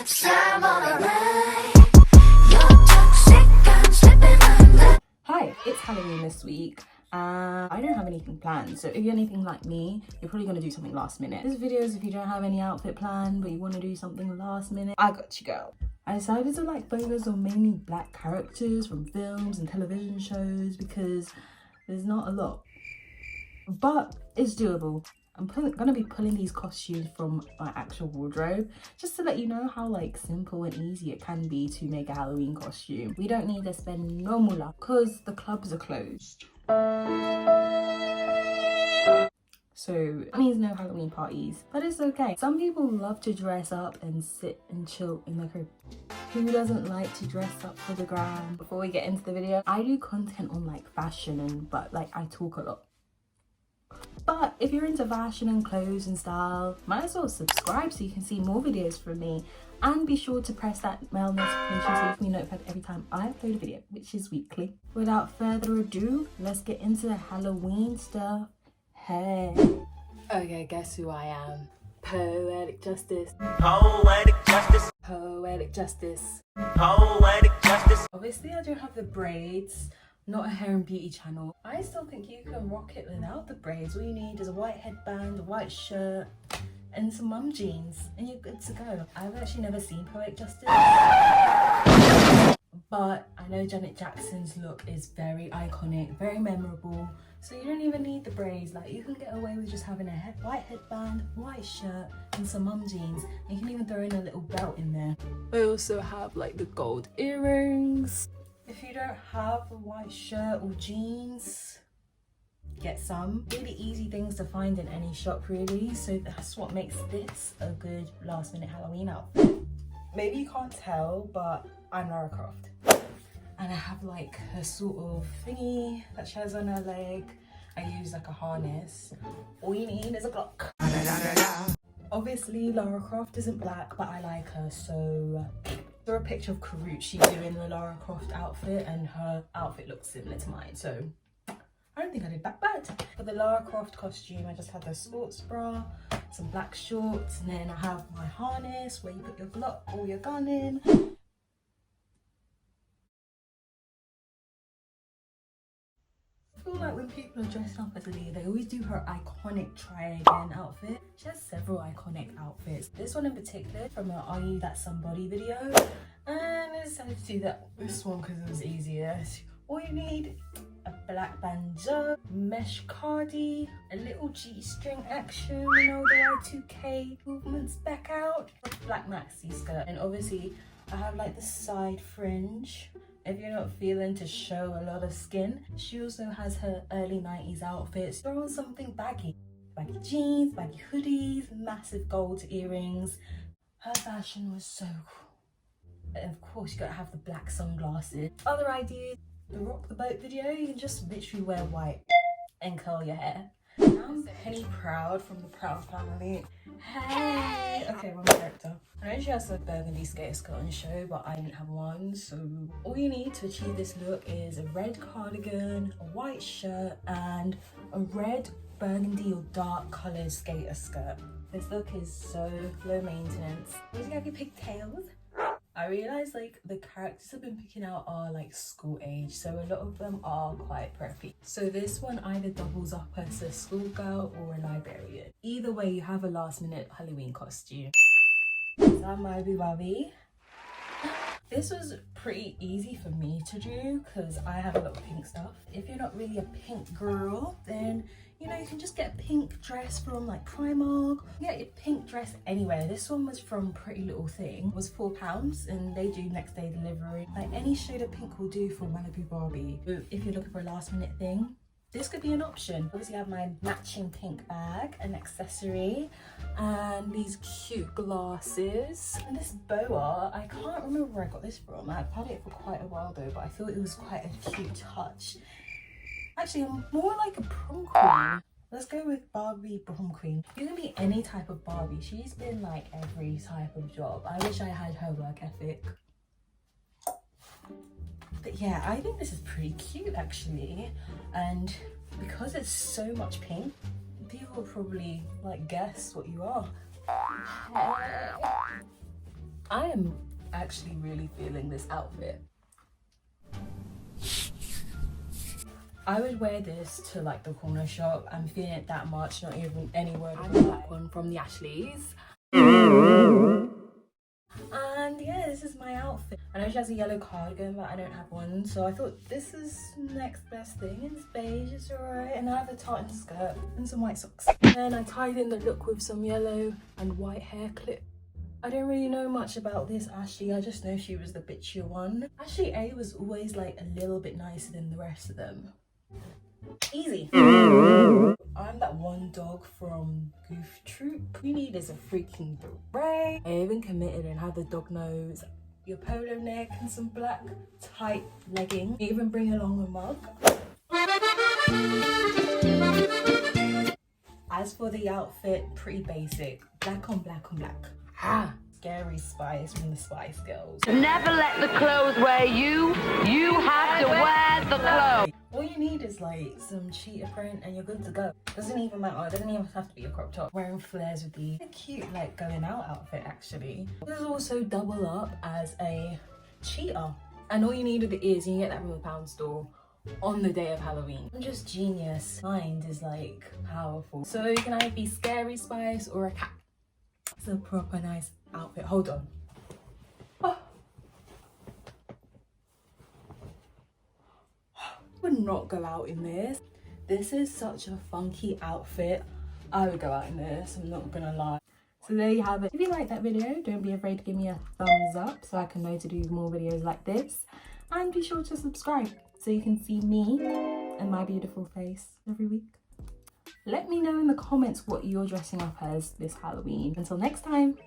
Hi, it's Halloween this week. I don't have anything planned, so if you're anything like me, you're probably going to do something last minute. This video is if you don't have any outfit planned but you want to do something last minute. I got you, girl. I decided to focus on mainly black characters from films and television shows because there's not a lot, but it's doable. I'm gonna be pulling these costumes from my actual wardrobe just to let you know how simple and easy it can be to make a Halloween costume. We don't need to spend no moolah because the clubs are closed. So that means no Halloween parties, but it's okay. Some people love to dress up and sit and chill in their crib. Who doesn't like to dress up for the gram? Before we get into the video, I do content on fashion but I talk a lot. But if you're into fashion and clothes and style, might as well subscribe so you can see more videos from me. And be sure to press that bell notification so you can be notified every time I upload a video, which is weekly. Without further ado, let's get into the Halloween stuff. Hey. Okay, guess who I am? Poetic justice. Poetic justice. Poetic justice. Poetic justice. Obviously, I don't have the braids. Not a hair and beauty channel. I still think you can rock it without the braids. All you need is a white headband, a white shirt, and some mum jeans, and you're good to go. I've actually never seen Poetic Justice, but I know Janet Jackson's look is very iconic, very memorable, so you don't even need the braids. You can get away with just having a white headband, white shirt, and some mum jeans, and you can even throw in a little belt in there. I also have the gold earrings. If you don't have a white shirt or jeans, get some. Really easy things to find in any shop really, so that's what makes this a good last minute Halloween outfit. Maybe you can't tell, but I'm Lara Croft. And I have a sort of thingy that she has on her leg. I use a harness. All you need is a Glock. Obviously Lara Croft isn't black, but I like her, so I saw a picture of Karuchi doing the Lara Croft outfit and her outfit looks similar to mine, so I don't think I did that bad. For the Lara Croft costume, I just had the sports bra, some black shorts, and then I have my harness where you put your Glock or your gun in. I feel when people are dressed up as Aaliyah, they always do her iconic try again outfit. She has several iconic outfits. This one in particular from her Are You That Somebody video. And I decided to do this one because it was easier. All you need, a black banjo, mesh cardi, a little G-string action, the Y2K movements back out, a black maxi skirt. And obviously I have the side fringe. If you're not feeling to show a lot of skin, she also has her early 90s outfits. Throw on something baggy. Baggy jeans, baggy hoodies, massive gold earrings. Her fashion was so cool. And of course you gotta have the black sunglasses. Other ideas, the Rock the Boat video, you can just literally wear white and curl your hair. I'm Penny Proud from the Proud family. Hey! Okay, wrong character. I know she has a burgundy skater skirt on show, but I didn't have one, so all you need to achieve this look is a red cardigan, a white shirt, and a red, burgundy or dark coloured skater skirt. This look is so low maintenance. You have your pigtails. I realise the characters I've been picking out are school age, so a lot of them are quite preppy. So this one either doubles up as a schoolgirl or a librarian. Either way, you have a last minute Halloween costume. Is that my Bobby? This was pretty easy for me to do because I have a lot of pink stuff. If you're not really a pink girl, then you can just get a pink dress from Primark. You get your pink dress anywhere. This one was from Pretty Little Thing. It was £4 and they do next day delivery. Any shade of pink will do for Malibu Barbie. If you're looking for a last minute thing, this could be an option. Obviously I have my matching pink bag, an accessory, and these cute glasses. And this boa, I can't remember where I got this from. I've had it for quite a while though, but I thought it was quite a cute touch. Actually, I'm more like a prom queen. Let's go with Barbie prom queen. You can be any type of Barbie. She's been every type of job. I wish I had her work ethic. But yeah, I think this is pretty cute actually. And because it's so much pink, people will probably guess what you are. I am actually really feeling this outfit. I would wear this to like the corner shop. I'm feeling it that much, not even any word. I got that one from the Ashleys. And yeah, this is my outfit. I know she has a yellow cardigan, but I don't have one. So I thought this is next best thing. It's beige, it's alright. And I have a tartan skirt and some white socks. And I tied in the look with some yellow and white hair clip. I don't really know much about this Ashley. I just know she was the bitchier one. Ashley A was always like a little bit nicer than the rest of them. Easy. I'm that one dog from Goof Troop. You need is a freaking beret. I even committed and had the dog nose, your polo neck and some black tight leggings. Even bring along a mug. As for the outfit, pretty basic. Black on black on black. Scary Spice from the Spice Girls. Never let the clothes wear you. You have to wear the clothes. All you need is like some cheetah print and you're good to go. Doesn't even matter. It doesn't even have to be a crop top. Wearing flares would be a cute like going out outfit actually. This is also double up as a cheetah. And all you need with it is you can get that from a pound store on the day of Halloween. I'm just genius. Mind is like powerful. So you can either be Scary Spice or a cat. It's a proper nice outfit. Hold on. Would not go out in this. This is such a funky outfit. I would go out in this, I'm not gonna lie. So there you have it. If you like that video, don't be afraid to give me a thumbs up so I can know to do more videos like this. And be sure to subscribe so you can see me and my beautiful face every week. Let me know in the comments what you're dressing up as this Halloween. Until next time.